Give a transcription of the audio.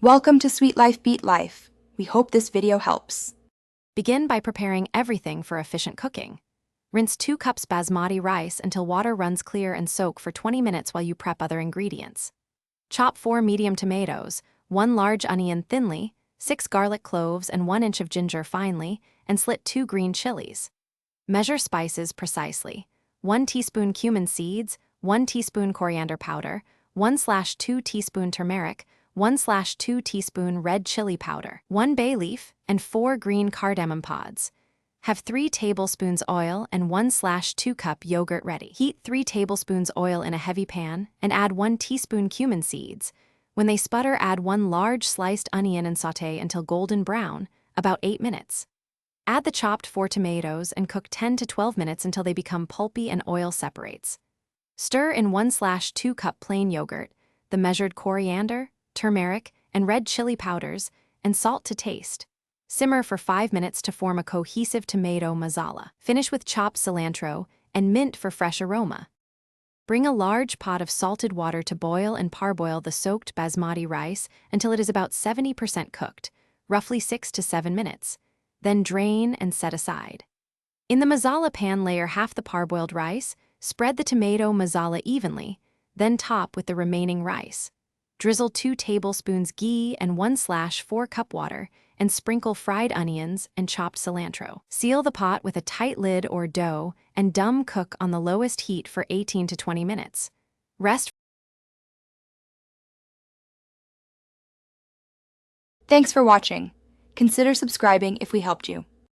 Welcome to Sweet Life Beat Life. We hope this video helps. Begin by preparing everything for efficient cooking. Rinse 2 cups basmati rice until water runs clear and soak for 20 minutes while you prep other ingredients. Chop 4 medium tomatoes, 1 large onion thinly, 6 garlic cloves and 1 inch of ginger finely, and slit 2 green chilies. Measure spices precisely. 1 teaspoon cumin seeds, 1 teaspoon coriander powder, 1/2 teaspoon turmeric, 1/2 teaspoon red chili powder, 1 bay leaf, and 4 green cardamom pods. Have 3 tablespoons oil and 1/2 cup yogurt ready. Heat 3 tablespoons oil in a heavy pan and add 1 teaspoon cumin seeds. When they sputter, add 1 large sliced onion and sauté until golden brown, about 8 minutes. Add the chopped 4 tomatoes and cook 10 to 12 minutes until they become pulpy and oil separates. Stir in 1/2 cup plain yogurt, the measured coriander, turmeric, and red chili powders, and salt to taste. Simmer for 5 minutes to form a cohesive tomato masala. Finish with chopped cilantro and mint for fresh aroma. Bring a large pot of salted water to boil and parboil the soaked basmati rice until it is about 70% cooked, roughly 6 to 7 minutes. Then drain and set aside. In the masala pan, layer half the parboiled rice, spread the tomato masala evenly, then top with the remaining rice. Drizzle 2 tablespoons ghee and 1/4 cup water, and sprinkle fried onions and chopped cilantro. Seal the pot with a tight lid or dough and dum cook on the lowest heat for 18 to 20 minutes. Rest. Thanks for watching. Consider subscribing if we helped you.